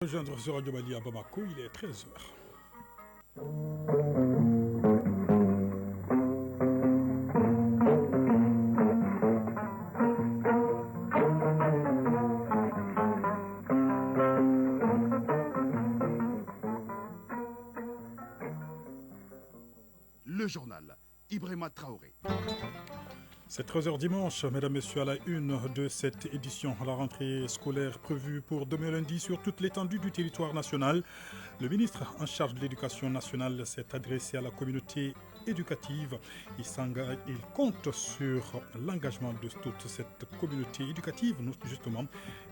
Rejoindre sur Radio Mali à Bamako, il est 13 heures. Le journal Ibrahima Traoré. C'est 13h dimanche, mesdames, messieurs, à la une de cette édition. La rentrée scolaire prévue pour demain lundi sur toute l'étendue du territoire national. Le ministre en charge de l'éducation nationale s'est adressé à la communauté éducative. Il compte sur l'engagement de toute cette communauté éducative, justement,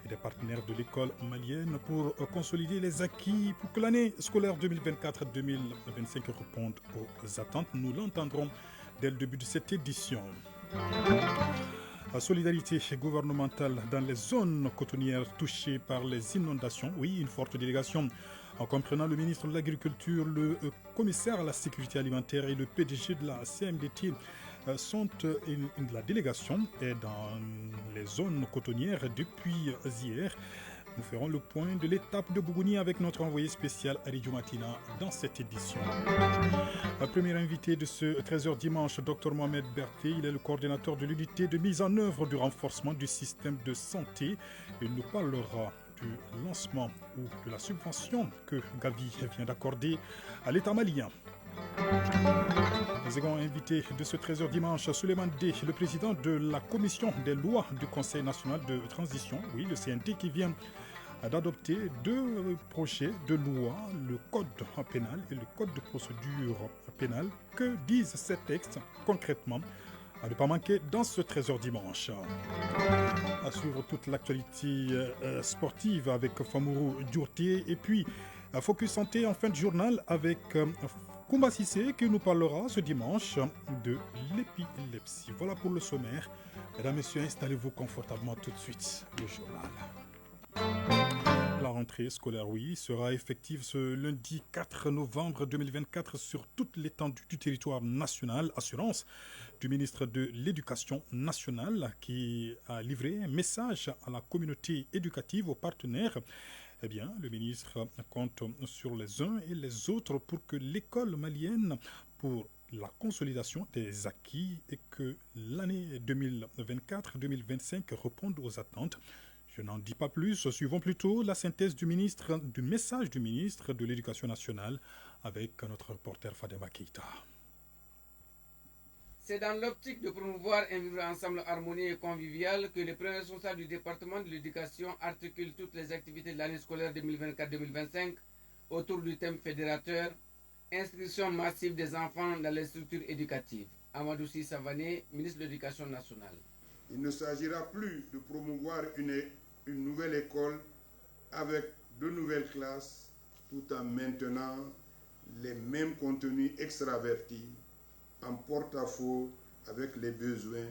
et des partenaires de l'école malienne pour consolider les acquis pour que l'année scolaire 2024-2025 réponde aux attentes. Nous l'entendrons dès le début de cette édition. La solidarité gouvernementale dans les zones cotonnières touchées par les inondations. Oui, une forte délégation en comprenant le ministre de l'Agriculture, le commissaire à la sécurité alimentaire et le PDG de la CMDT la délégation est dans les zones cotonnières depuis hier. Nous ferons le point de l'étape de Bougouni avec notre envoyé spécial Aridjo Matina dans cette édition. La première invitée de ce 13h dimanche, Dr Mohamed Berté, il est le coordinateur de l'unité de mise en œuvre du renforcement du système de santé. Il nous parlera du lancement ou de la subvention que Gavi vient d'accorder à l'État malien. Le second invité de ce 13h dimanche, Souleymane D, le président de la commission des lois du Conseil national de transition, oui, le CNT, qui vient d'adopter deux projets de loi, le code pénal et le code de procédure pénale. Que disent ces textes concrètement? À ne pas manquer dans ce 13h dimanche. À suivre toute l'actualité sportive avec Famourou Djourté et puis Focus Santé en fin de journal avec Koumba Sissé qui nous parlera ce dimanche de l'épilepsie. Voilà pour le sommaire. Mesdames, Messieurs, installez-vous confortablement tout de suite. Le journal. La rentrée scolaire, oui, sera effective ce lundi 4 novembre 2024 sur toute l'étendue du territoire national. Assurance du ministre de l'Éducation nationale qui a livré un message à la communauté éducative, aux partenaires. Eh bien, le ministre compte sur les uns et les autres pour que l'école malienne, pour la consolidation des acquis et que l'année 2024-2025 réponde aux attentes. Je n'en dis pas plus, suivons plutôt la synthèse du message du ministre de l'Éducation nationale avec notre reporter Fadema Keita. C'est dans l'optique de promouvoir un vivre ensemble harmonieux et convivial que les premiers responsables du département de l'éducation articulent toutes les activités de l'année scolaire 2024-2025 autour du thème fédérateur « Inscription massive des enfants dans les structures éducatives ». Amadou Sy Savané, ministre de l'Éducation nationale. Il ne s'agira plus de promouvoir une nouvelle école avec de nouvelles classes tout en maintenant les mêmes contenus extravertis en porte-à-faux avec les besoins,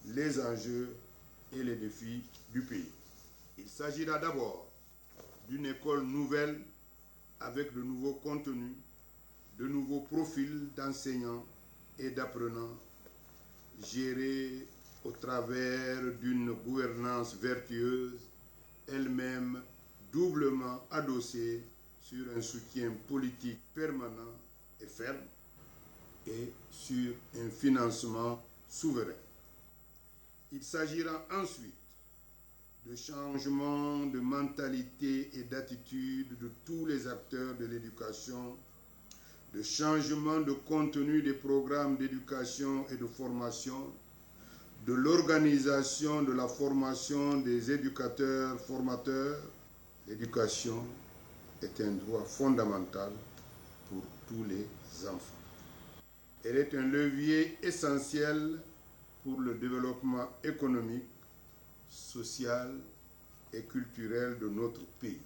les enjeux et les défis du pays. Il s'agira d'abord d'une école nouvelle avec de nouveaux contenus, de nouveaux profils d'enseignants et d'apprenants gérés au travers d'une gouvernance vertueuse, elle-même doublement adossée sur un soutien politique permanent et ferme et sur un financement souverain. Il s'agira ensuite de changement de mentalité et d'attitude de tous les acteurs de l'éducation, de changement de contenu des programmes d'éducation et de formation, de l'organisation de la formation des éducateurs formateurs. L'éducation est un droit fondamental pour tous les enfants. Elle est un levier essentiel pour le développement économique, social et culturel de notre pays.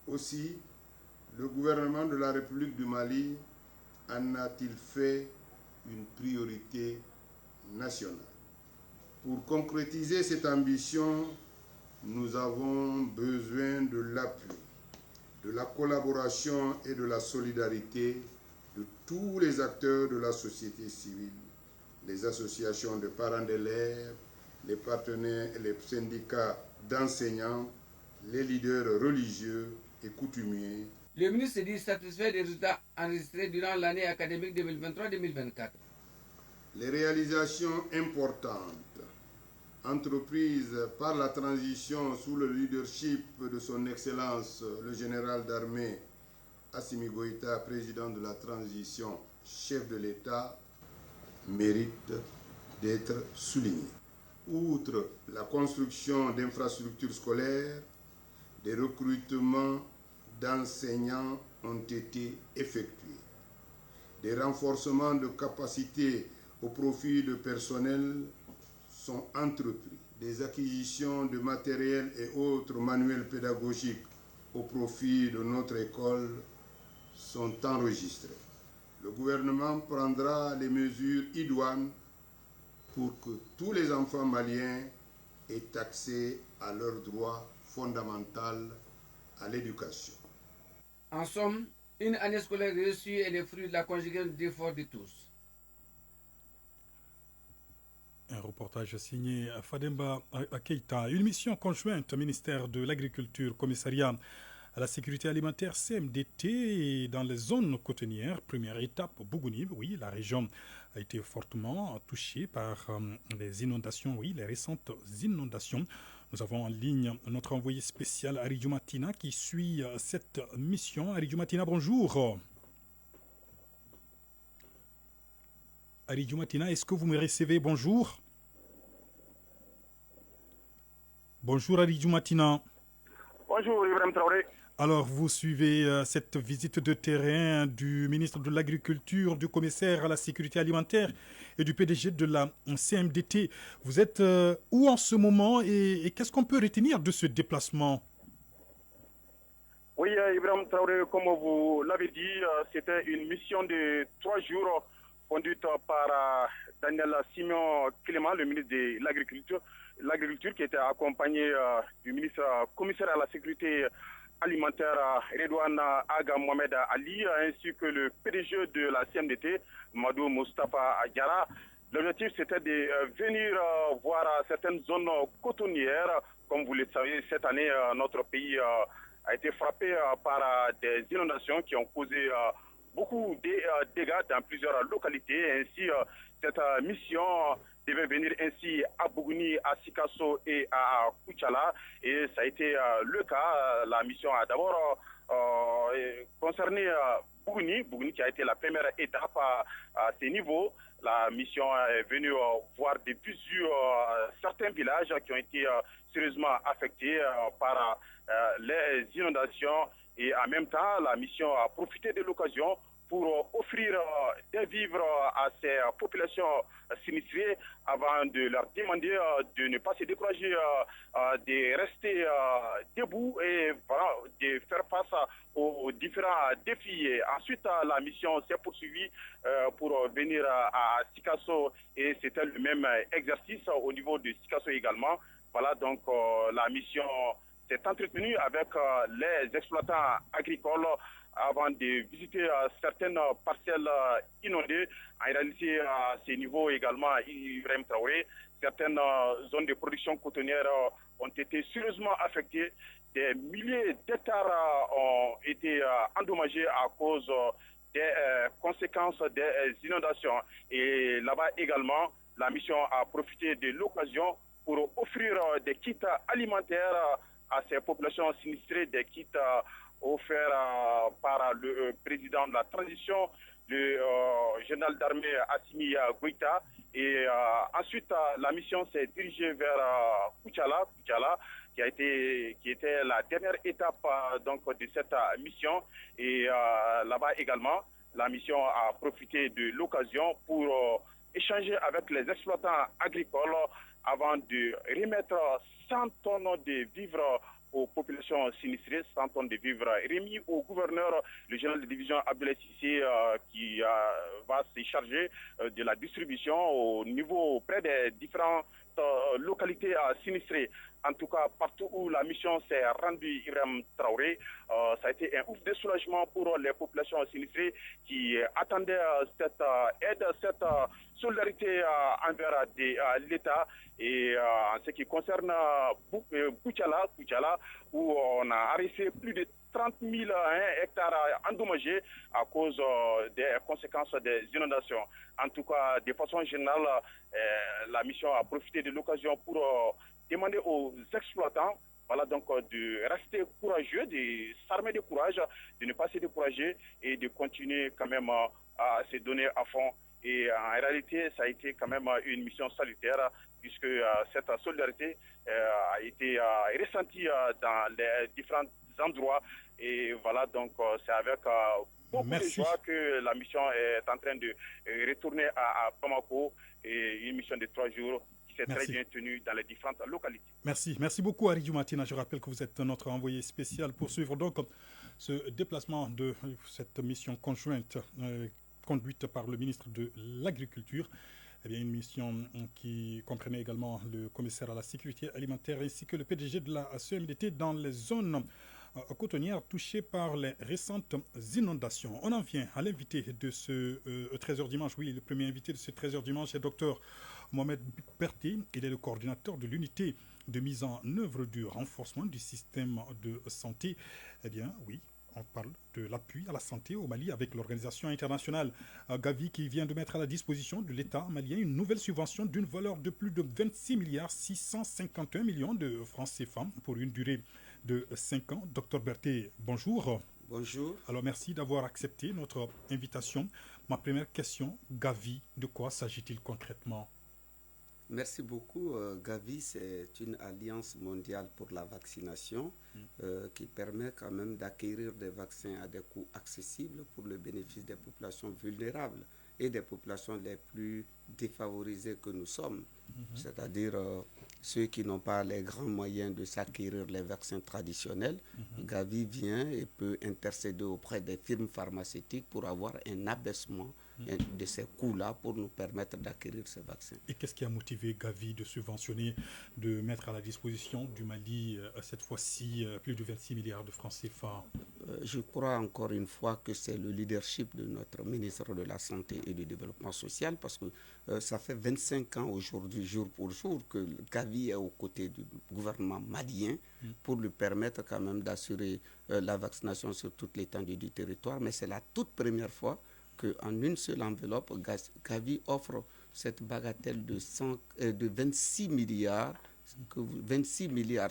Aussi, le gouvernement de la République du Mali en a-t-il fait une priorité nationale. Pour concrétiser cette ambition, nous avons besoin de l'appui, de la collaboration et de la solidarité de tous les acteurs de la société civile, les associations de parents d'élèves, les partenaires et les syndicats d'enseignants, les leaders religieux et coutumiers. Le ministre se dit satisfait des résultats enregistrés durant l'année académique 2023-2024. Les réalisations importantes entreprises par la transition sous le leadership de son Excellence le général d'armée Assimi Goïta, président de la transition, chef de l'État, méritent d'être soulignés. Outre la construction d'infrastructures scolaires, des recrutements d'enseignants ont été effectués. Des renforcements de capacités au profit de personnel sont entrepris. Des acquisitions de matériel et autres manuels pédagogiques au profit de notre école sont enregistrés. Le gouvernement prendra les mesures idoines pour que tous les enfants maliens aient accès à leur droit fondamental à l'éducation. En somme, une année scolaire réussie est le fruit de la conjugaison d'efforts de tous. Un reportage signé Fademba Keita. Une mission conjointe au ministère de l'Agriculture, commissariat à la sécurité alimentaire CMDT dans les zones côtières. Première étape, Bougouni, oui, la région a été fortement touchée par les inondations, oui, les récentes inondations. Nous avons en ligne notre envoyé spécial Aridjou Matina qui suit cette mission. Aridjou Matina, bonjour. Aridjou Matina, est-ce que vous me recevez? Bonjour. Bonjour Aridjou Matina. Bonjour Ibrahim Traoré. Alors, vous suivez cette visite de terrain du ministre de l'Agriculture, du commissaire à la sécurité alimentaire et du PDG de la CMDT. Vous êtes où en ce moment et qu'est-ce qu'on peut retenir de ce déplacement? Oui, Ibrahim Traoré, comme vous l'avez dit, c'était une mission de 3 jours conduite par Daniel Simon Clément, le ministre de l'Agriculture qui était accompagné du ministre commissaire à la sécurité alimentaire Redouane Aga Mohamed Ali, ainsi que le PDG de la CMDT, Madou Moustapha Diara. L'objectif, c'était de venir voir certaines zones cotonnières. Comme vous le savez, cette année, notre pays a été frappé par des inondations qui ont causé beaucoup de dégâts dans plusieurs localités. Ainsi, cette mission devait venir ainsi à Bougouni, à Sikasso et à Kouchala. Et ça a été le cas. La mission a d'abord concerné Bougouni qui a été la première étape à ces niveaux. La mission est venue voir depuis certains villages qui ont été sérieusement affectés par les inondations. Et en même temps, la mission a profité de l'occasion pour offrir des vivres à ces populations sinistrées avant de leur demander de ne pas se décourager, de rester debout et voilà, de faire face aux différents défis. Et ensuite, la mission s'est poursuivie pour venir à Sikasso et c'était le même exercice au niveau de Sikasso également. Voilà, donc la mission s'est entretenue avec les exploitants agricoles avant de visiter certaines parcelles inondées. En réalité, à ces niveaux également, Ibrahim Traoré, certaines zones de production cotonnière ont été sérieusement affectées. Des milliers d'hectares ont été endommagés à cause des conséquences des inondations. Et là-bas également, la mission a profité de l'occasion pour offrir des kits alimentaires à ces populations sinistrées, des kits offerts par le président de la transition, le général d'armée Assimi Goïta. Et ensuite, la mission s'est dirigée vers Kouchala, qui était la dernière étape donc, de cette mission. Et là-bas également, la mission a profité de l'occasion pour échanger avec les exploitants agricoles avant de remettre 100 tonnes de vivres aux populations sinistrées, 100 tonnes de vivres remis au gouverneur, le général de division Abdoulaye Cissé, qui va se charger de la distribution au niveau auprès des différents localités sinistrées. En tout cas, partout où la mission s'est rendue, Ibrahim Traoré, ça a été un ouf de soulagement pour les populations sinistrées qui attendaient cette aide, cette solidarité envers l'État. Et en ce qui concerne Koutiala, où on a arrêté plus de 30 000 hectares endommagés à cause des conséquences des inondations. En tout cas, de façon générale, la mission a profité de l'occasion pour demander aux exploitants donc de rester courageux, de s'armer de courage, de ne pas se décourager et de continuer quand même à se donner à fond. Et en réalité, ça a été quand même une mission salutaire puisque cette solidarité a été ressentie dans les différents endroits. Et voilà, donc c'est avec beaucoup de joie que la mission est en train de retourner à Bamako, et une mission de 3 jours qui s'est très bien tenue dans les différentes localités. Merci beaucoup Aridou Matina. Je rappelle que vous êtes notre envoyé spécial pour suivre donc ce déplacement de cette mission conjointe conduite par le ministre de l'Agriculture. Eh bien, une mission qui comprenait également le commissaire à la sécurité alimentaire ainsi que le PDG de la CMDT dans les zones cotonnières touchées par les récentes inondations. On en vient à l'invité de ce 13h dimanche. Oui, le premier invité de ce 13h dimanche est Dr Mohamed Berté. Il est le coordinateur de l'unité de mise en œuvre du renforcement du système de santé. Eh bien, oui. On parle de l'appui à la santé au Mali avec l'organisation internationale Gavi qui vient de mettre à la disposition de l'État malien une nouvelle subvention d'une valeur de plus de 26 milliards 651 millions de francs CFA pour une durée de 5 ans. Docteur Berté, bonjour. Bonjour. Alors merci d'avoir accepté notre invitation. Ma première question, Gavi, de quoi s'agit-il concrètement ? Merci beaucoup. Gavi, c'est une alliance mondiale pour la vaccination qui permet quand même d'acquérir des vaccins à des coûts accessibles pour le bénéfice des populations vulnérables et des populations les plus défavorisées que nous sommes, c'est-à-dire ceux qui n'ont pas les grands moyens de s'acquérir les vaccins traditionnels. Gavi vient et peut intercéder auprès des firmes pharmaceutiques pour avoir un abaissement de ces coûts-là pour nous permettre d'acquérir ces vaccins. Et qu'est-ce qui a motivé Gavi de subventionner, de mettre à la disposition du Mali, cette fois-ci, plus de 26 milliards de francs CFA ? Je crois encore une fois que c'est le leadership de notre ministre de la Santé et du Développement social, parce que ça fait 25 ans aujourd'hui, jour pour jour, que Gavi est aux côtés du gouvernement malien pour lui permettre quand même d'assurer la vaccination sur toute l'étendue du territoire. Mais c'est la toute première fois qu'en une seule enveloppe, Gavi offre cette bagatelle de 26 milliards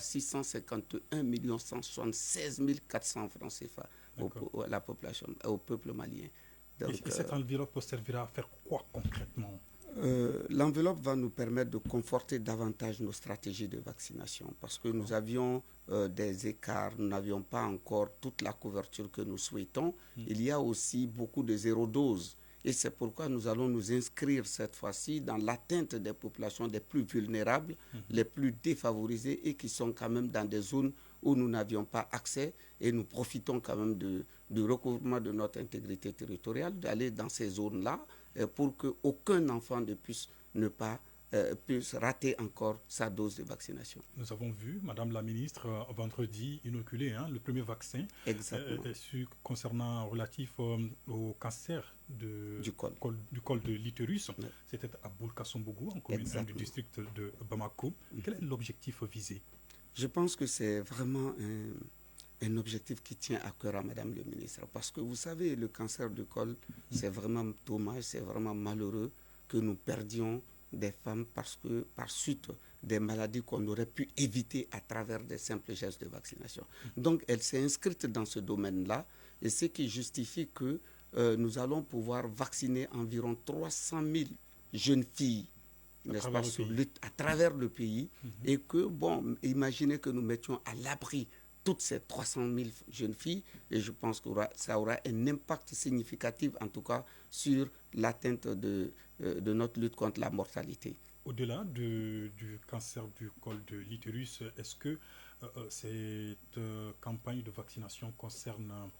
651 millions 176 400 francs CFA à la population, au peuple malien. Donc, et cette enveloppe servira à faire quoi concrètement ? L'enveloppe va nous permettre de conforter davantage nos stratégies de vaccination parce que nous avions des écarts, nous n'avions pas encore toute la couverture que nous souhaitons. Il y a aussi beaucoup de zéro dose et c'est pourquoi nous allons nous inscrire cette fois-ci dans l'atteinte des populations les plus vulnérables, les plus défavorisées et qui sont quand même dans des zones où nous n'avions pas accès et nous profitons quand même du recouvrement de notre intégrité territoriale, d'aller dans ces zones-là pour qu'aucun enfant ne puisse rater encore sa dose de vaccination. Nous avons vu, Madame la Ministre, vendredi inoculé le premier vaccin concernant relatif au cancer du col de l'utérus. Oui. C'était à Boulkassoumbougou, en commune du district de Bamako. Quel est l'objectif visé ? Je pense que c'est vraiment un objectif qui tient à cœur à Madame le ministre. Parce que vous savez, le cancer du col, c'est vraiment dommage, c'est vraiment malheureux que nous perdions des femmes par suite des maladies qu'on aurait pu éviter à travers des simples gestes de vaccination. Donc, elle s'est inscrite dans ce domaine-là et ce qui justifie que nous allons pouvoir vacciner environ 300 000 jeunes filles à travers le pays et que, imaginez que nous mettions à l'abri toutes ces 300 000 jeunes filles et je pense que ça aura un impact significatif en tout cas sur l'atteinte de notre lutte contre la mortalité. Au-delà du cancer du col de l'utérus, est-ce que cette campagne de vaccination concerne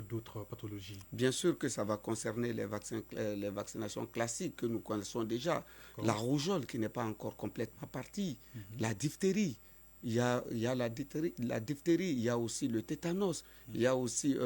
d'autres pathologies? Bien sûr que ça va concerner les vaccinations classiques que nous connaissons déjà. La rougeole qui n'est pas encore complètement partie, la diphtérie. Il y a la diphtérie, il y a aussi le tétanos, il y a aussi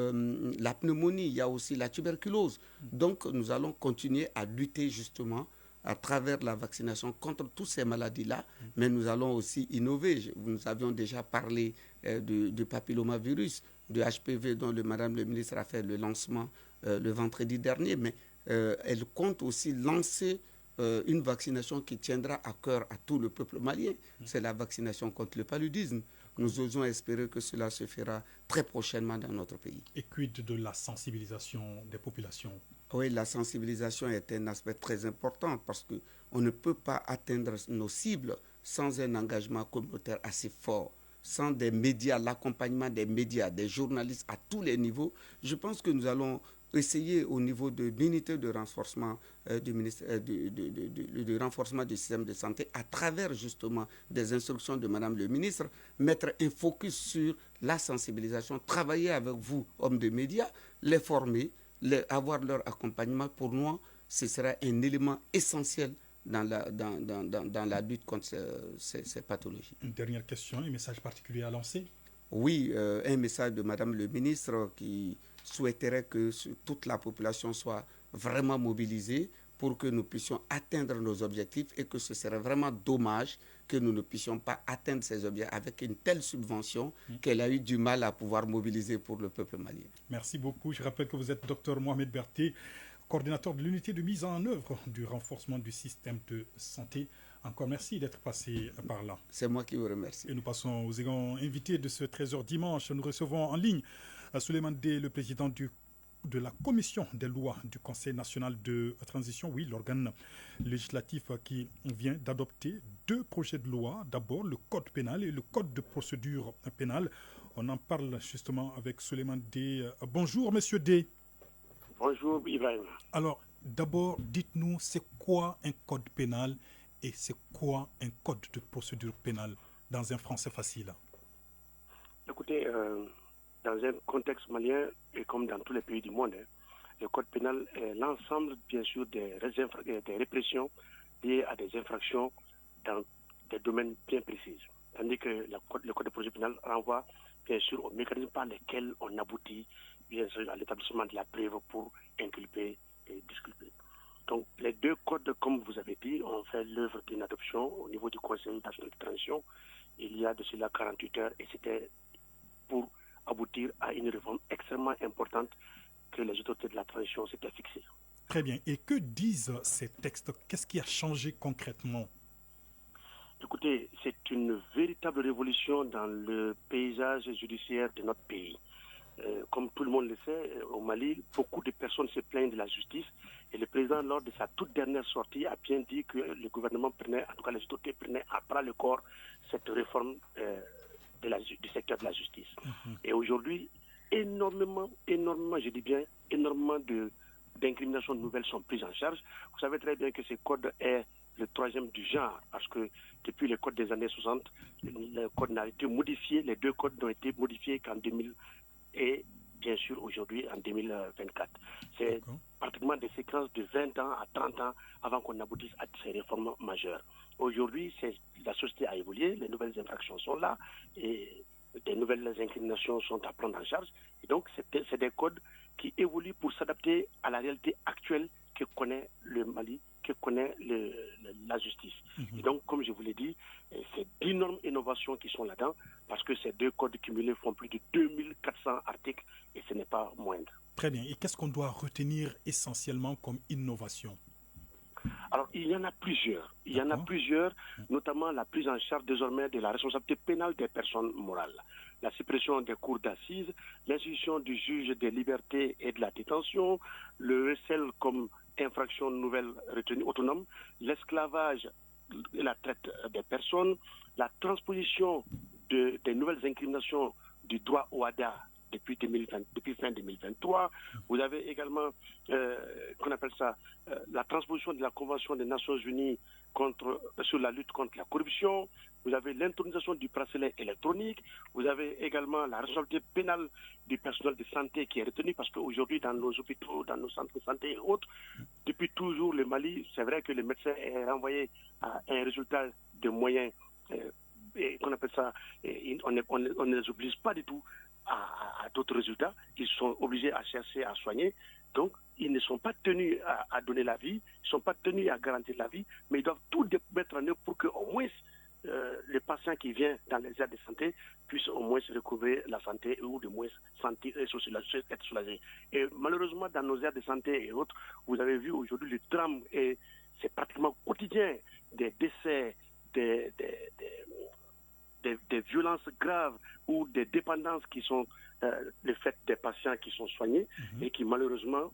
la pneumonie, il y a aussi la tuberculose. Donc nous allons continuer à lutter justement à travers la vaccination contre toutes ces maladies-là, mais nous allons aussi innover. Nous avions déjà parlé du papillomavirus, de HPV dont Madame le ministre a fait le lancement le vendredi dernier, mais elle compte aussi lancer une vaccination qui tiendra à cœur à tout le peuple malien. C'est la vaccination contre le paludisme. Nous osons espérer que cela se fera très prochainement dans notre pays. Et quid de la sensibilisation des populations? Oui, la sensibilisation est un aspect très important parce qu'on ne peut pas atteindre nos cibles sans un engagement communautaire assez fort, sans des médias, l'accompagnement des médias, des journalistes à tous les niveaux. Je pense que nous allons essayer au niveau de l'unité de renforcement du renforcement du système de santé à travers justement des instructions de Madame le ministre, mettre un focus sur la sensibilisation, travailler avec vous, hommes de médias, les former, avoir leur accompagnement. Pour nous, ce sera un élément essentiel dans la lutte contre ces pathologies. Une dernière question, un message particulier à lancer? Oui, un message de Madame le ministre qui souhaiterait que toute la population soit vraiment mobilisée pour que nous puissions atteindre nos objectifs et que ce serait vraiment dommage que nous ne puissions pas atteindre ces objectifs avec une telle subvention qu'elle a eu du mal à pouvoir mobiliser pour le peuple malien. Merci beaucoup. Je rappelle que vous êtes Dr Mohamed Berté, coordinateur de l'unité de mise en œuvre du renforcement du système de santé. Encore merci d'être passé par là. C'est moi qui vous remercie. Et nous passons aux invités de ce 13h dimanche. Nous recevons en ligne Souleymane Dey, le président de la commission des lois du Conseil national de transition, oui, l'organe législatif qui vient d'adopter 2 projets de loi. D'abord, le code pénal et le code de procédure pénale. On en parle justement avec Souleymane Dey. Bonjour, monsieur Dey. Bonjour, Ibrahim. Alors, d'abord, dites-nous, c'est quoi un code pénal et c'est quoi un code de procédure pénale dans un français facile? Écoutez, dans un contexte malien et comme dans tous les pays du monde, le code pénal est l'ensemble, bien sûr, des répressions liées à des infractions dans des domaines bien précis. Tandis que le code de procédure pénale renvoie, bien sûr, aux mécanismes par lesquels on aboutit, bien sûr, à l'établissement de la preuve pour inculper et disculper. Donc, les 2 codes, comme vous avez dit, ont fait l'œuvre d'une adoption au niveau du Conseil national de transition. Il y a de cela 48 heures et c'était pour aboutir à une réforme extrêmement importante que les autorités de la transition s'étaient fixées. Très bien. Et que disent ces textes? Qu'est-ce qui a changé concrètement? Écoutez, c'est une véritable révolution dans le paysage judiciaire de notre pays. Comme tout le monde le sait, au Mali, beaucoup de personnes se plaignent de la justice et le président, lors de sa toute dernière sortie, a bien dit que le gouvernement prenait, en tout cas les autorités prenaient à bras le corps cette réforme du secteur de la justice. Et aujourd'hui, énormément, je dis bien, énormément d'incriminations nouvelles sont prises en charge. Vous savez très bien que ce code est le 3e du genre, parce que depuis le code des années 60, le code n'a été modifié, les 2 codes n'ont été modifiés qu'en 2000 et bien sûr aujourd'hui en 2024. C'est pratiquement des séquences de 20 ans à 30 ans avant qu'on aboutisse à ces réformes majeures. Aujourd'hui, la société a évolué, les nouvelles infractions sont là et des nouvelles incriminations sont à prendre en charge. Et donc, c'est des codes qui évoluent pour s'adapter à la réalité actuelle que connaît le Mali, que connaît la justice. Et donc, comme je vous l'ai dit, c'est d'énormes innovations qui sont là-dedans, parce que ces 2 codes cumulés font plus de 2400 articles et ce n'est pas moindre. Très bien. Et qu'est-ce qu'on doit retenir essentiellement comme innovation? Alors, il y en a plusieurs. Il y en a plusieurs, notamment la prise en charge désormais de la responsabilité pénale des personnes morales, la suppression des cours d'assises, l'institution du juge des libertés et de la détention, le recel comme infraction nouvelle retenue autonome, l'esclavage et la traite des personnes, la transposition des nouvelles incriminations du droit au HADA depuis fin 2023. Vous avez également, qu'on appelle ça, la transposition de la Convention des Nations Unies sur la lutte contre la corruption, vous avez l'intronisation du bracelet électronique, vous avez également la responsabilité pénale du personnel de santé qui est retenue, parce qu'aujourd'hui, dans nos hôpitaux, dans nos centres de santé et autres, depuis toujours, le Mali, c'est vrai que le médecin est renvoyé à un résultat de moyens, et qu'on appelle ça, on ne les oblige pas du tout à d'autres résultats. Ils sont obligés à chercher à soigner. Donc, ils ne sont pas tenus à donner la vie, ils ne sont pas tenus à garantir la vie, mais ils doivent tout mettre en œuvre pour qu'au moins le patient qui vient dans les aires de santé puisse au moins recouvrer la santé ou de moins sentir être soulagé. Et malheureusement, dans nos aires de santé et autres, vous avez vu aujourd'hui le drame, et c'est pratiquement quotidien, des décès, des violences graves ou des dépendances qui sont le fait des patients qui sont soignés et qui malheureusement,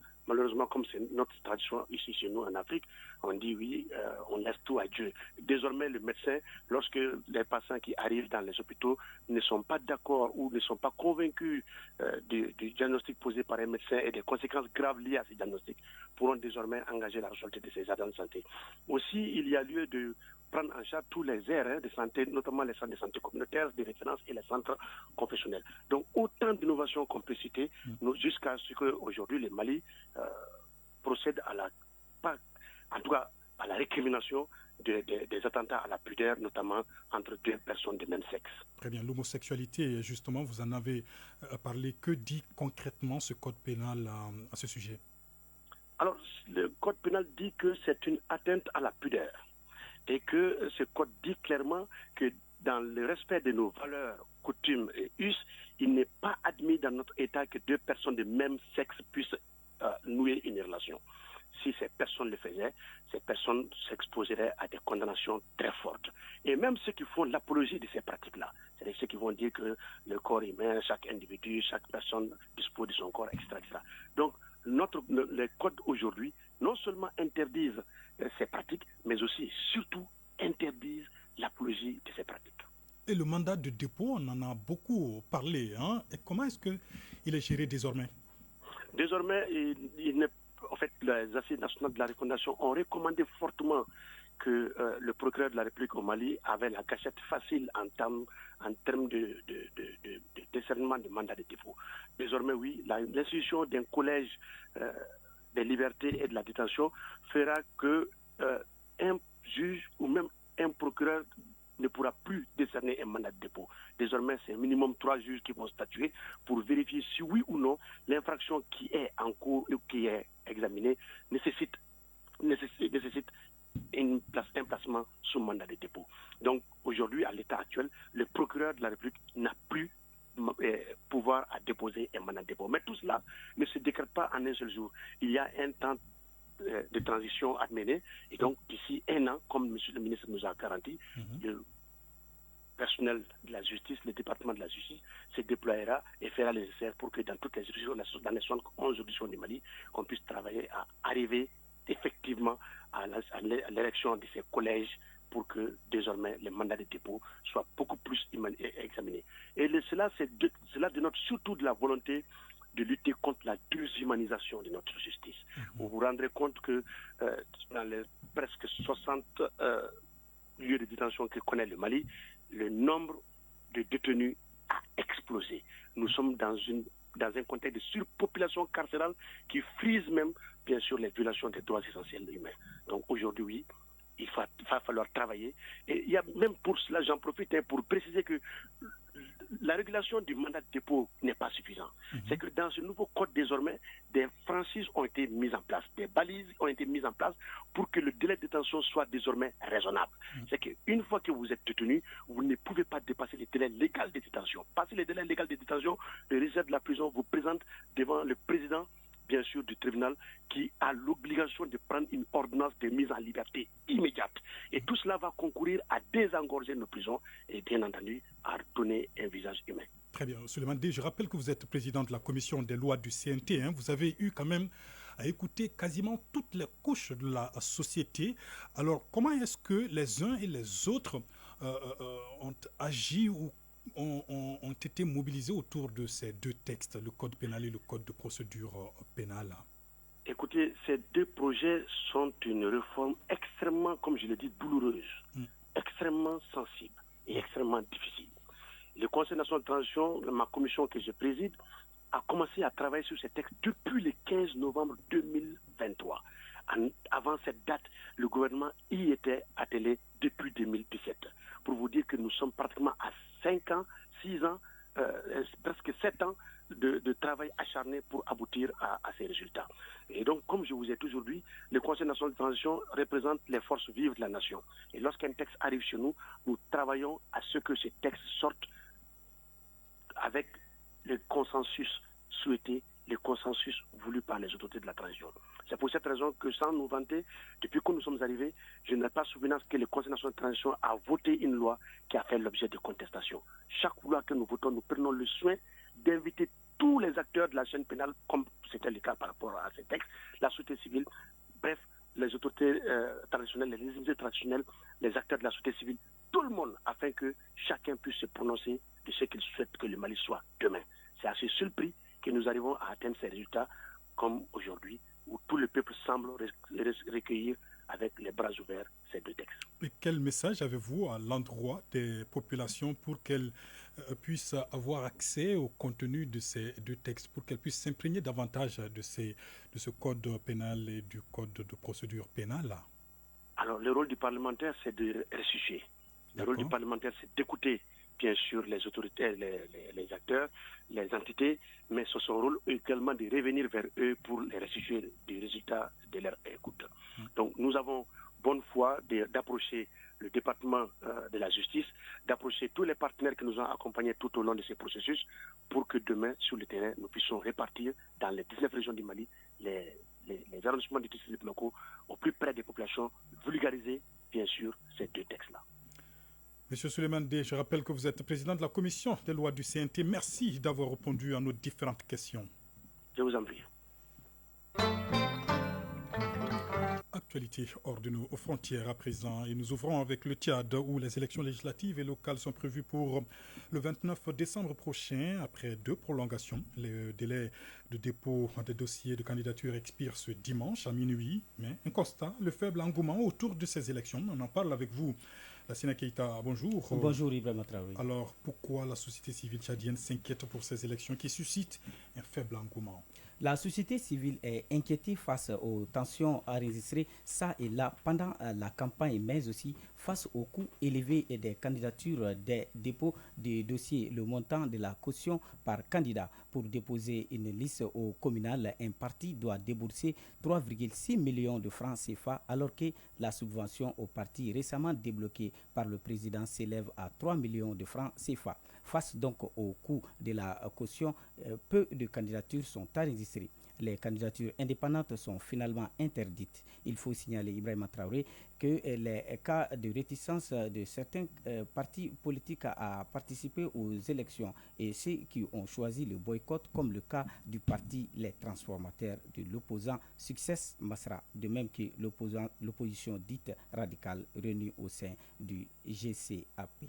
comme c'est notre tradition ici chez nous en Afrique, on dit oui, on laisse tout à Dieu. Désormais, le médecin, lorsque les patients qui arrivent dans les hôpitaux ne sont pas d'accord ou ne sont pas convaincus du diagnostic posé par un médecin et des conséquences graves liées à ces diagnostics, pourront désormais engager la responsabilité de ces agents de santé. Aussi, il y a lieu de prendre en charge tous les aires de santé, notamment les centres de santé communautaires, de référence et les centres confessionnels. Donc, autant d'innovations qu'on peut citer, jusqu'à ce qu'aujourd'hui, le Mali procède à la récrimination des attentats à la pudeur, notamment entre deux personnes de même sexe. Très bien. L'homosexualité, justement, vous en avez parlé. Que dit concrètement ce code pénal à ce sujet? Alors, le code pénal dit que c'est une atteinte à la pudeur. Et que ce code dit clairement que dans le respect de nos valeurs, coutumes et us, il n'est pas admis dans notre État que deux personnes de même sexe puissent nouer une relation. Si ces personnes le faisaient, ces personnes s'exposeraient à des condamnations très fortes. Et même ceux qui font l'apologie de ces pratiques-là, c'est-à-dire ceux qui vont dire que le corps humain, chaque individu, chaque personne dispose de son corps, etc. etc. Donc, les codes aujourd'hui, non seulement interdisent ces pratiques, mais aussi, surtout, interdisent l'apologie de ces pratiques. Et le mandat de dépôt, on en a beaucoup parlé. Et comment est-ce qu'il est géré désormais? Désormais, en fait, les assises nationales de la recommandation ont recommandé fortement que le procureur de la République au Mali avait la gâchette facile en termes de décernement de mandat de dépôt. Désormais, oui, l'institution d'un collège des libertés et de la détention fera que un juge ou même un procureur ne pourra plus décerner un mandat de dépôt. Désormais, c'est minimum 3 juges qui vont statuer pour vérifier si oui ou non l'infraction qui est en cours ou qui est examinée nécessite un placement sous mandat de dépôt. Donc aujourd'hui, à l'état actuel, le procureur de la République n'a plus pouvoir à déposer un mandat de dépôt. Mais tout cela ne se décrète pas en un seul jour. Il y a un temps de transition à mener, et donc d'ici 1 an, comme M. le ministre nous a garanti, le personnel de la justice, le département de la justice se déploiera et fera le nécessaire pour que dans toutes les juridictions, dans les 11 juridictions du Mali, qu'on puisse travailler à arriver effectivement à l'élection de ces collèges pour que désormais les mandats de dépôt soient beaucoup plus examinés. Et cela dénote surtout de la volonté de lutter contre la déshumanisation de notre justice. Vous vous rendrez compte que dans les presque 60 lieux de détention que connaît le Mali, le nombre de détenus a explosé. Nous sommes dans un contexte de surpopulation carcérale qui frise même, bien sûr, les violations des droits essentiels humains. Donc aujourd'hui, oui, il va falloir travailler. Et il y a même pour cela, j'en profite pour préciser que la régulation du mandat de dépôt n'est pas suffisante. C'est que dans ce nouveau code, désormais, des franchises ont été mises en place, des balises ont été mises en place pour que le délai de détention soit désormais raisonnable. C'est qu'une fois que vous êtes détenu, vous ne pouvez pas dépasser le délai légal de détention. Passer le délai légal de détention, le réserve de la prison vous présente devant le président, bien sûr, du tribunal, qui a l'obligation de prendre une ordonnance de mise en liberté immédiate. Et tout cela va concourir à désengorger nos prisons et, bien entendu, à donner un visage humain. Très bien. Souleymane Dey, je rappelle que vous êtes président de la commission des lois du CNT. Vous avez eu quand même à écouter quasiment toutes les couches de la société. Alors, comment est-ce que les uns et les autres ont agi ou ont été mobilisés autour de ces deux textes, le code pénal et le code de procédure pénale? Écoutez, Écoutez, ces deux projets sont une réforme extrêmement, comme je l'ai dit, douloureuse, extrêmement sensible et extrêmement difficile. Le Conseil national de transition, ma commission que je préside, a commencé à travailler sur ces textes depuis le 15 novembre 2023. Avant cette date, le gouvernement y était attelé depuis 2017. Pour vous dire que nous sommes pratiquement à 5 ans, 6 ans, presque 7 ans de travail acharné pour aboutir à ces résultats. Et donc, comme je vous ai toujours dit, le Conseil national de transition représente les forces vives de la nation. Et lorsqu'un texte arrive chez nous, nous travaillons à ce que ces textes sortent avec le consensus souhaité, le consensus voulu par les autorités de la transition. C'est pour cette raison que, sans nous vanter, depuis que nous sommes arrivés, je n'ai pas souvenance que le Conseil national de transition a voté une loi qui a fait l'objet de contestation. Chaque loi que nous votons, nous prenons le soin d'inviter tous les acteurs de la chaîne pénale, comme c'était le cas par rapport à ces textes, la société civile, bref, les autorités traditionnelles, les législatives traditionnelles, les acteurs de la société civile, tout le monde, afin que chacun puisse se prononcer de ce qu'il souhaite que le Mali soit demain. C'est à ce seul prix que nous arrivons à atteindre ces résultats, comme aujourd'hui, où tout le peuple semble recueillir avec les bras ouverts ces deux textes. Et quel message avez-vous à l'endroit des populations pour qu'elles puissent avoir accès au contenu de ces deux textes, pour qu'elles puissent s'imprégner davantage de ce code pénal et du code de procédure pénale? Alors, le rôle du parlementaire, c'est de ressusciter. Le rôle du parlementaire, c'est d'écouter, bien sûr, les autorités, les acteurs, les entités, mais c'est son rôle également de revenir vers eux pour les restituer des résultats de leur écoute. Donc, nous avons bonne foi d'approcher le département de la justice, d'approcher tous les partenaires qui nous ont accompagnés tout au long de ces processus pour que demain, sur le terrain, nous puissions répartir dans les 19 régions du Mali les arrondissements du district locaux au plus près des populations, vulgariser, bien sûr, ces deux textes-là. Monsieur Souleymane Dé, je rappelle que vous êtes président de la commission des lois du CNT. Merci d'avoir répondu à nos différentes questions. Je vous en prie. Actualité hors de nos frontières à présent. Et nous ouvrons avec le Tchad où les élections législatives et locales sont prévues pour le 29 décembre prochain. Après 2 prolongations, le délai de dépôt des dossiers de candidature expire ce dimanche à minuit. Mais un constat, le faible engouement autour de ces élections. On en parle avec vous. Lassina Keita, bonjour. Bonjour Ibrahima Traoré. Alors, pourquoi la société civile tchadienne s'inquiète pour ces élections qui suscitent un faible engouement? La société civile est inquiétée face aux tensions enregistrées ça et là pendant la campagne, mais aussi face au coût élevé des candidatures, des dépôts de dossiers. Le montant de la caution par candidat pour déposer une liste au communal, un parti doit débourser 3,6 millions de francs CFA, alors que la subvention au parti récemment débloquée par le président s'élève à 3 millions de francs CFA. Face donc au coût de la caution, peu de candidatures sont enregistrées. Les candidatures indépendantes sont finalement interdites. Il faut signaler, Ibrahima Traoré, que les cas de réticence de certains partis politiques à participer aux élections et ceux qui ont choisi le boycott, comme le cas du parti Les Transformateurs de l'opposant Succès Masra, de même que l'opposition dite radicale réunie au sein du GCAP.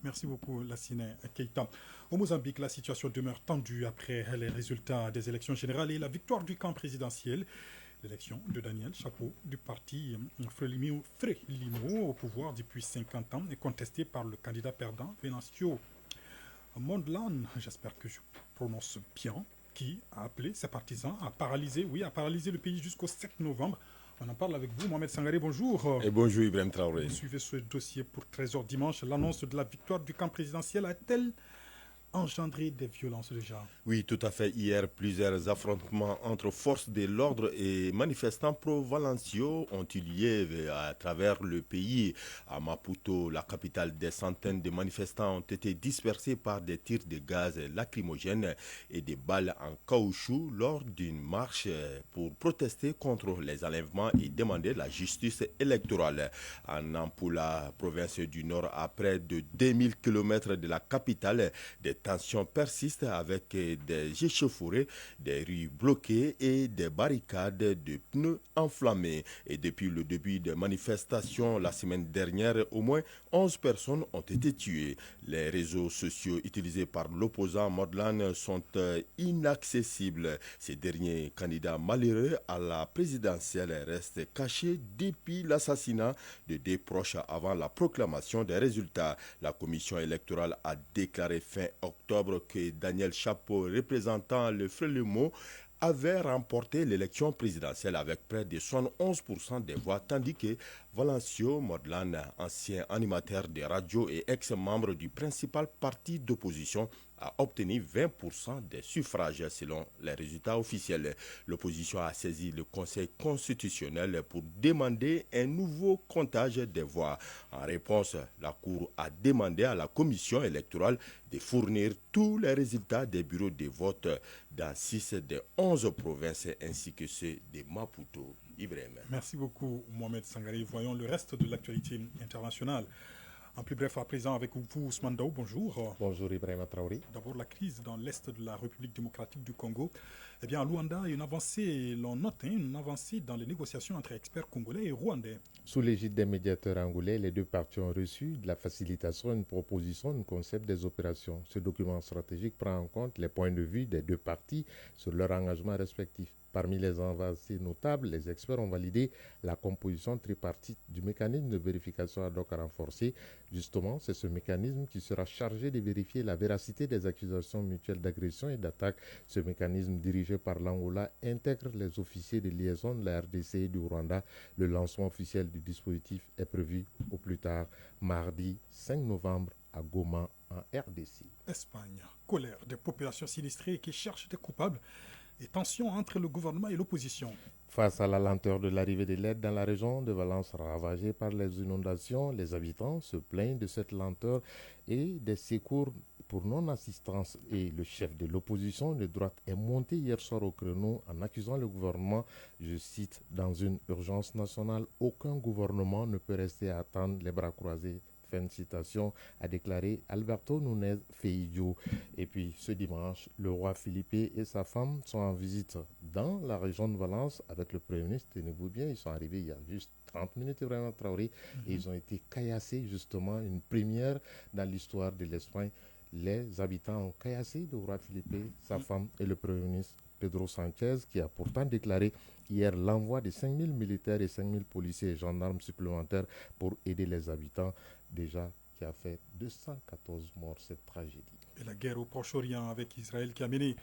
Merci beaucoup Lassina Keita. Au Mozambique, la situation demeure tendue après les résultats des élections générales et la victoire du camp présidentiel. L'élection de Daniel Chapo du parti Frelimo au pouvoir depuis 50 ans est contestée par le candidat perdant Venancio Mondlane, j'espère que je prononce bien, qui a appelé ses partisans à paralyser le pays jusqu'au 7 novembre. On en parle avec vous, Mohamed Sangaré, bonjour. Et bonjour Ibrahim Traoré. Vous suivez ce dossier pour 13h dimanche. L'annonce de la victoire du camp présidentiel a-t-elle engendré des violences déjà? Oui, tout à fait. Hier, plusieurs affrontements entre forces de l'ordre et manifestants pro-Valencio ont eu lieu à travers le pays. À Maputo, la capitale, des centaines de manifestants ont été dispersés par des tirs de gaz lacrymogènes et des balles en caoutchouc lors d'une marche pour protester contre les enlèvements et demander la justice électorale. En Nampula, province du Nord, à près de 2000 km de la capitale, des tensions persistent avec des échauffourées, des rues bloquées et des barricades de pneus enflammés. Et depuis le début des manifestations la semaine dernière, au moins 11 personnes ont été tuées. Les réseaux sociaux utilisés par l'opposant Mordlan sont inaccessibles. Ces derniers candidats malheureux à la présidentielle restent cachés depuis l'assassinat de deux proches avant la proclamation des résultats. La commission électorale a déclaré fin octobre que Daniel Chapo, représentant le Frelimo, avait remporté l'élection présidentielle avec près de 71% des voix, tandis que Valencio Mordlan, ancien animateur de radio et ex-membre du principal parti d'opposition, a obtenu 20% des suffrages selon les résultats officiels. L'opposition a saisi le Conseil constitutionnel pour demander un nouveau comptage des voix. En réponse, la Cour a demandé à la commission électorale de fournir tous les résultats des bureaux de vote dans 6 des 11 provinces ainsi que ceux de Maputo. Ibrahim. Merci beaucoup, Mohamed Sangari. Voyons le reste de l'actualité internationale. En plus bref, à présent, avec vous, Ousmane Daou, bonjour. Bonjour Ibrahim Traoré. D'abord, la crise dans l'est de la République démocratique du Congo. Eh bien, à Luanda, une avancée, l'on note, une avancée dans les négociations entre experts congolais et rwandais. Sous l'égide des médiateurs angolais, les deux parties ont reçu de la facilitation, une proposition, un concept des opérations. Ce document stratégique prend en compte les points de vue des deux parties sur leur engagement respectif. Parmi les avancées notables, les experts ont validé la composition tripartite du mécanisme de vérification ad hoc renforcé. Justement, c'est ce mécanisme qui sera chargé de vérifier la véracité des accusations mutuelles d'agression et d'attaque. Ce mécanisme dirigé par l'Angola intègre les officiers de liaison de la RDC et du Rwanda. Le lancement officiel du dispositif est prévu au plus tard mardi 5 novembre à Goma en RDC. Espagne, colère des populations sinistrées qui cherchent des coupables et tensions entre le gouvernement et l'opposition. Face à la lenteur de l'arrivée de l'aide dans la région de Valence ravagée par les inondations, les habitants se plaignent de cette lenteur et des secours pour non-assistance. Et le chef de l'opposition de droite est monté hier soir au créneau en accusant le gouvernement, je cite, dans une urgence nationale, aucun gouvernement ne peut rester à attendre les bras croisés. Fin de citation, a déclaré Alberto Núñez Feijóo. Et puis ce dimanche, le roi Philippe et sa femme sont en visite dans la région de Valence avec le Premier ministre. Tenez-vous bien, ils sont arrivés il y a juste 30 minutes, vraiment Traoré, et ils ont été caillassés, justement, une première dans l'histoire de l'Espagne. Les habitants ont caillassé le roi Philippe, sa femme et le Premier ministre Pedro Sánchez, qui a pourtant déclaré hier l'envoi de 5000 militaires et 5000 policiers et gendarmes supplémentaires pour aider les habitants, déjà qui a fait 214 morts cette tragédie. Et la guerre au Proche-Orient avec Israël qui a mené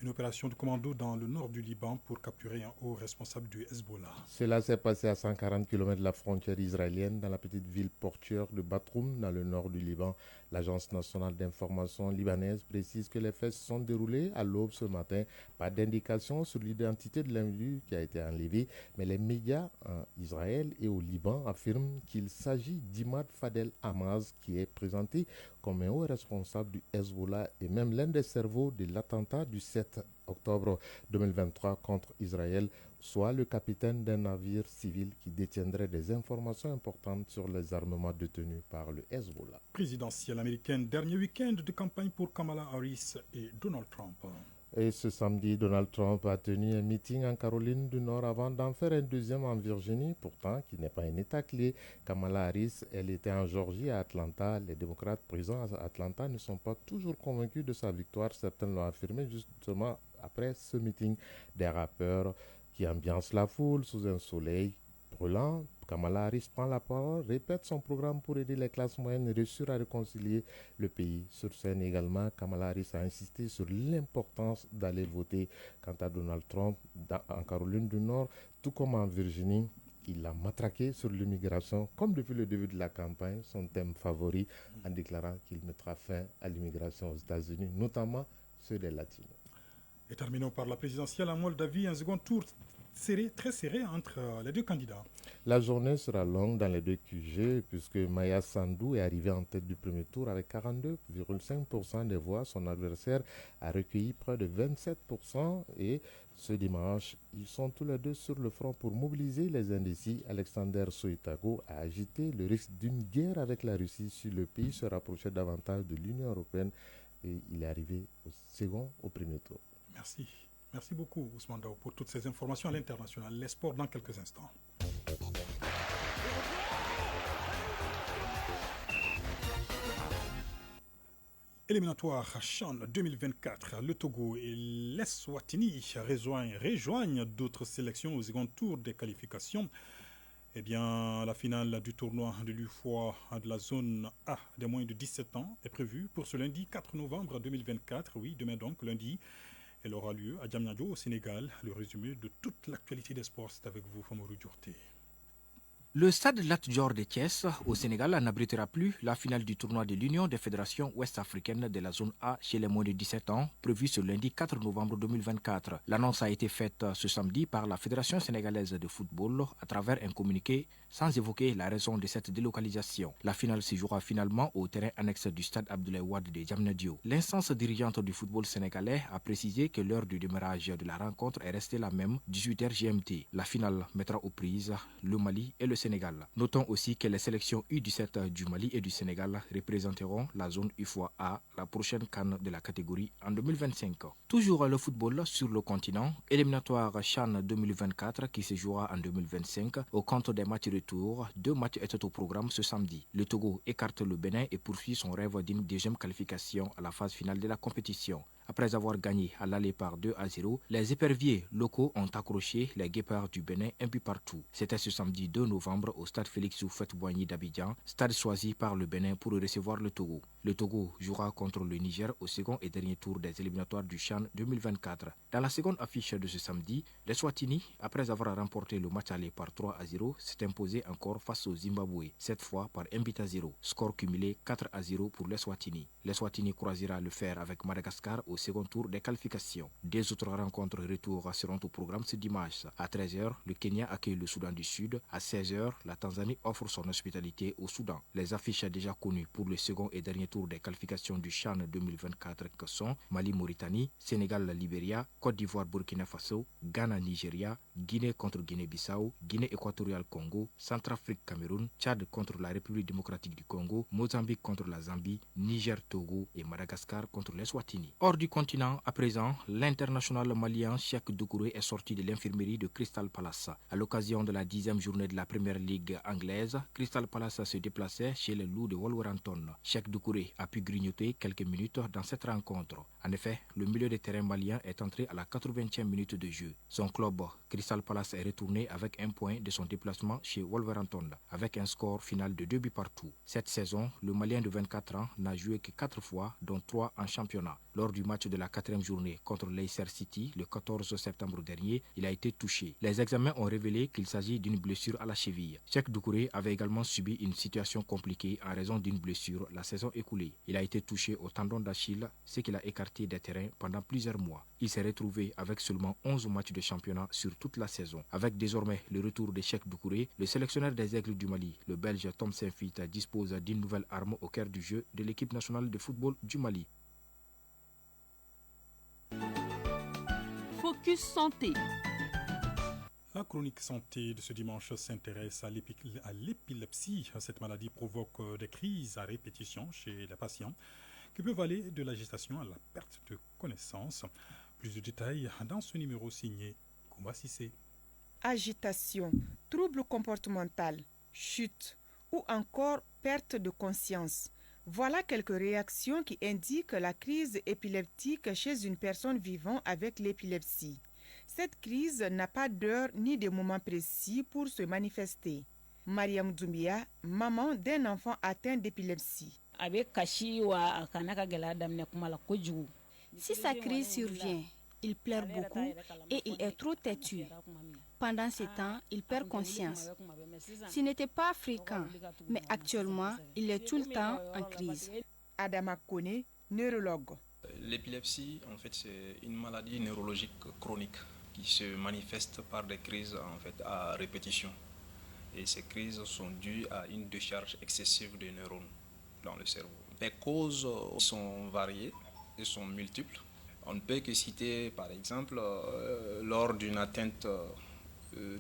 une opération de commando dans le nord du Liban pour capturer un haut responsable du Hezbollah. Cela s'est passé à 140 km de la frontière israélienne dans la petite ville portuaire de Batroum dans le nord du Liban. L'agence nationale d'information libanaise précise que les faits se sont déroulés à l'aube ce matin. Pas d'indication sur l'identité de l'individu qui a été enlevé, mais les médias en Israël et au Liban affirment qu'il s'agit d'Imad Fadel Hamaz qui est présenté comme un haut responsable du Hezbollah et même l'un des cerveaux de l'attentat du 7 octobre 2023 contre Israël, soit le capitaine d'un navire civil qui détiendrait des informations importantes sur les armements détenus par le Hezbollah. Présidentielle américaine, dernier week-end de campagne pour Kamala Harris et Donald Trump. Et ce samedi, Donald Trump a tenu un meeting en Caroline du Nord avant d'en faire un deuxième en Virginie, pourtant qui n'est pas un état clé. Kamala Harris, elle était en Georgie, à Atlanta. Les démocrates présents à Atlanta ne sont pas toujours convaincus de sa victoire. Certains l'ont affirmé justement après ce meeting. Des rappeurs qui ambiancent la foule sous un soleil brûlant. Kamala Harris prend la parole, répète son programme pour aider les classes moyennes et réussir à réconcilier le pays. Sur scène également, Kamala Harris a insisté sur l'importance d'aller voter. Quant à Donald Trump, en Caroline du Nord, tout comme en Virginie, il a matraqué sur l'immigration, comme depuis le début de la campagne, son thème favori, en déclarant qu'il mettra fin à l'immigration aux États-Unis, notamment ceux des Latinos. Et terminons par la présidentielle en Moldavie, un second tour très serré entre les deux candidats. La journée sera longue dans les deux QG puisque Maya Sandu est arrivée en tête du premier tour avec 42,5% des voix. Son adversaire a recueilli près de 27% et ce dimanche, ils sont tous les deux sur le front pour mobiliser les indécis. Alexander Soitago a agité le risque d'une guerre avec la Russie si le pays se rapprochait davantage de l'Union européenne. et il est arrivé au premier tour. Merci. Merci beaucoup Ousmane Daou pour toutes ces informations à l'international. Les sports dans quelques instants. Éliminatoire CHAN 2024, le Togo et l'Eswatini rejoignent d'autres sélections au second tour des qualifications. Eh bien, la finale du tournoi de l'UFOA de la zone A des moins de 17 ans est prévue pour ce lundi 4 novembre 2024. Oui, demain donc, lundi. Elle aura lieu à Diamniadio au Sénégal. Le résumé de toute l'actualité des sports, c'est avec vous, Famorou Djourté. Le stade Lat Dior de Thiès au Sénégal n'abritera plus la finale du tournoi de l'Union des fédérations ouest-africaines de la zone A chez les moins de 17 ans, prévu ce lundi 4 novembre 2024. L'annonce a été faite ce samedi par la Fédération sénégalaise de football à travers un communiqué sans évoquer la raison de cette délocalisation. La finale se jouera finalement au terrain annexe du stade Abdoulaye Wade de Diamniadio. L'instance dirigeante du football sénégalais a précisé que l'heure du démarrage de la rencontre est restée la même, 18h GMT. La finale mettra aux prises le Mali et le Sénégal. Notons aussi que les sélections U17 du Mali et du Sénégal représenteront la zone UFOA A, la prochaine CAN de la catégorie en 2025. Toujours le football sur le continent, éliminatoire CHAN 2024 qui se jouera en 2025 au compte des matchs retour. 2 matchs étaient au programme ce samedi. Le Togo écarte le Bénin et poursuit son rêve d'une deuxième qualification à la phase finale de la compétition. Après avoir gagné à l'aller par 2-0, les éperviers locaux ont accroché les guépards du Bénin un but partout. C'était ce samedi 2 novembre au stade Félix Houphouët-Boigny d'Abidjan, stade choisi par le Bénin pour recevoir le Togo. Le Togo jouera contre le Niger au second et dernier tour des éliminatoires du CHAN 2024. Dans la seconde affiche de ce samedi, les Swatini, après avoir remporté le match aller par 3-0, s'est imposé encore face au Zimbabwe, cette fois par 1-0. Score cumulé 4-0 pour les Swatini. Les Swatini croisera le fer avec Madagascar au second tour des qualifications. 2 autres rencontres retour seront au programme ce dimanche. À 13h, le Kenya accueille le Soudan du Sud. À 16h, la Tanzanie offre son hospitalité au Soudan. Les affiches déjà connues pour le second et dernier tour des qualifications du CHAN 2024 que sont Mali-Mauritanie, Sénégal-Libéria, Côte d'Ivoire-Burkina Faso, Ghana-Nigeria, Guinée contre Guinée-Bissau, Guinée-Équatoriale-Congo, Centrafrique-Cameroun, Tchad contre la République démocratique du Congo, Mozambique contre la Zambie, Niger-Togo et Madagascar contre les Swatini. Hors du continent, à présent, l'international malien Cheikh Doucouré est sorti de l'infirmerie de Crystal Palace. À l'occasion de la 10e journée de la Première Ligue anglaise, Crystal Palace se déplaçait chez les Loups de Wolverhampton. Cheikh Doucouré a pu grignoter quelques minutes dans cette rencontre. En effet, le milieu de terrain malien est entré à la 80e minute de jeu. Son club, Crystal Palace, est retourné avec un point de son déplacement chez Wolverhampton, avec un score final de 2 buts partout. Cette saison, le Malien de 24 ans n'a joué que 4 fois, dont 3 en championnat. Lors du match de la 4e journée contre Leicester City, le 14 septembre dernier, il a été touché. Les examens ont révélé qu'il s'agit d'une blessure à la cheville. Cheikh Doucouré avait également subi une situation compliquée en raison d'une blessure la saison écoulée. Il a été touché au tendon d'Achille, ce qui l'a écarté des terrains pendant plusieurs mois. Il s'est retrouvé avec seulement 11 matchs de championnat sur toute la saison. Avec désormais le retour de Cheikh Doucouré, le sélectionneur des Aigles du Mali, le Belge Tom Saintfiet, dispose d'une nouvelle arme au cœur du jeu de l'équipe nationale de football du Mali. Focus Santé. La chronique santé de ce dimanche s'intéresse à l'épilepsie. Cette maladie provoque des crises à répétition chez les patients qui peuvent aller de l'agitation à la perte de connaissance. Plus de détails dans ce numéro signé Koumba Sissé. Agitation, trouble comportemental, chute ou encore perte de conscience. Voilà quelques réactions qui indiquent la crise épileptique chez une personne vivant avec l'épilepsie. Cette crise n'a pas d'heure ni de moment précis pour se manifester. Mariam Doumbia, maman d'un enfant atteint d'épilepsie. Si sa crise survient, il pleure beaucoup et il est trop têtu. Pendant ce temps, il perd conscience. Ce n'était pas fréquent, mais actuellement, il est tout le temps en crise. Adama Kone, neurologue. L'épilepsie, en fait, c'est une maladie neurologique chronique qui se manifeste par des crises en fait, à répétition. Et ces crises sont dues à une décharge excessive de neurones dans le cerveau. Les causes sont variées et sont multiples. On ne peut que citer, par exemple, lors d'une atteinte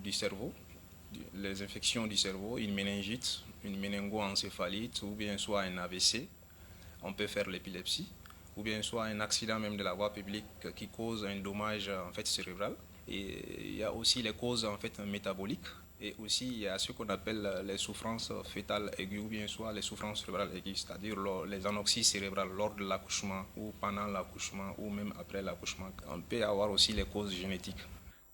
du cerveau, les infections du cerveau, une méningite, une méningoencéphalite ou bien soit un AVC, on peut faire l'épilepsie. ou bien soit un accident même de la voie publique qui cause un dommage en fait cérébral. Et il y a aussi les causes en fait métaboliques. Et aussi, il y a ce qu'on appelle les souffrances fœtales aiguës ou bien soit les souffrances cérébrales aiguës, c'est-à-dire les anoxies cérébrales lors de l'accouchement ou pendant l'accouchement ou même après l'accouchement. On peut avoir aussi les causes génétiques.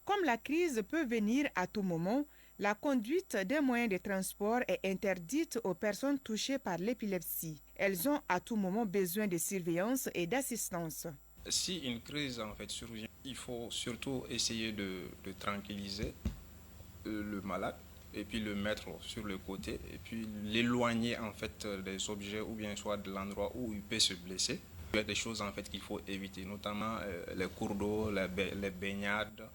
Comme la crise peut venir à tout moment, la conduite des moyens de transport est interdite aux personnes touchées par l'épilepsie. Elles ont à tout moment besoin de surveillance et d'assistance. Si une crise en fait survient, il faut surtout essayer de tranquilliser le malade et puis le mettre sur le côté et puis l'éloigner en fait des objets ou bien soit de l'endroit où il peut se blesser. Il y a des choses en fait qu'il faut éviter, notamment les cours d'eau, les baignades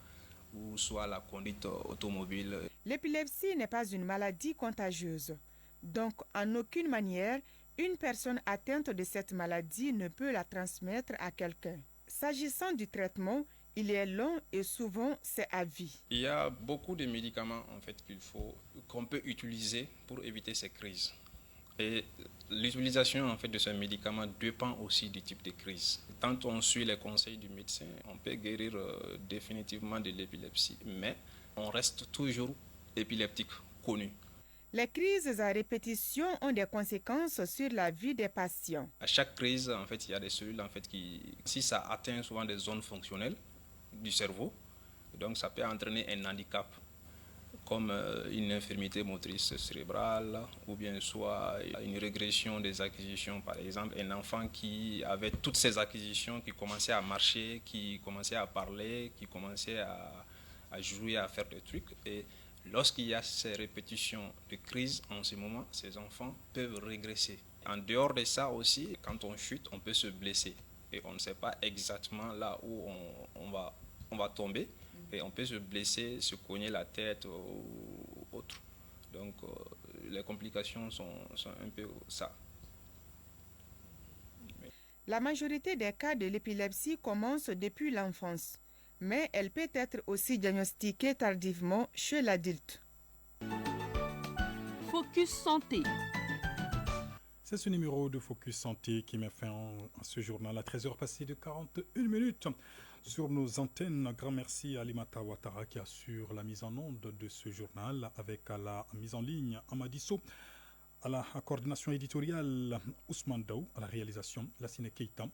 ou soit la conduite automobile. L'épilepsie n'est pas une maladie contagieuse. Donc, en aucune manière, une personne atteinte de cette maladie ne peut la transmettre à quelqu'un. S'agissant du traitement, il est long et souvent c'est à vie. Il y a beaucoup de médicaments en fait qu'on peut utiliser pour éviter ces crises. Et l'utilisation en fait de ces médicaments dépend aussi du type de crise. Quand on suit les conseils du médecin, on peut guérir définitivement de l'épilepsie, mais on reste toujours épileptique connu. Les crises à répétition ont des conséquences sur la vie des patients. À chaque crise, en fait, il y a des cellules en fait si ça atteint souvent des zones fonctionnelles du cerveau, donc ça peut entraîner un handicap comme une infirmité motrice cérébrale ou bien soit une régression des acquisitions. Par exemple, un enfant qui avait toutes ses acquisitions, qui commençait à marcher, qui commençait à parler, qui commençait à jouer, à faire des trucs. Et lorsqu'il y a ces répétitions de crises, en ce moment, ces enfants peuvent régresser. En dehors de ça aussi, quand on chute, on peut se blesser. Et on ne sait pas exactement là où on va tomber. Et on peut se blesser, se cogner la tête ou autre. Donc, les complications sont un peu ça. La majorité des cas de l'épilepsie commencent depuis l'enfance, mais elle peut être aussi diagnostiquée tardivement chez l'adulte. Focus Santé. C'est ce numéro de Focus Santé qui met fin à ce journal à 13h passées de 41 minutes. Sur nos antennes, un grand merci à Alimata Ouattara qui assure la mise en onde de ce journal avec à la mise en ligne Amadisso, à la coordination éditoriale Ousmane Daou, à la réalisation Lassine Keita.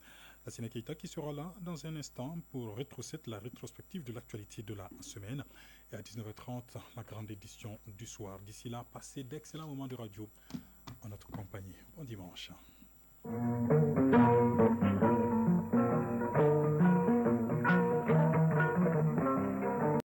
Lassine Keita qui sera là dans un instant pour rétrocéder la rétrospective de l'actualité de la semaine. Et à 19h30, la grande édition du soir. D'ici là, passez d'excellents moments de radio en notre compagnie. Bon dimanche.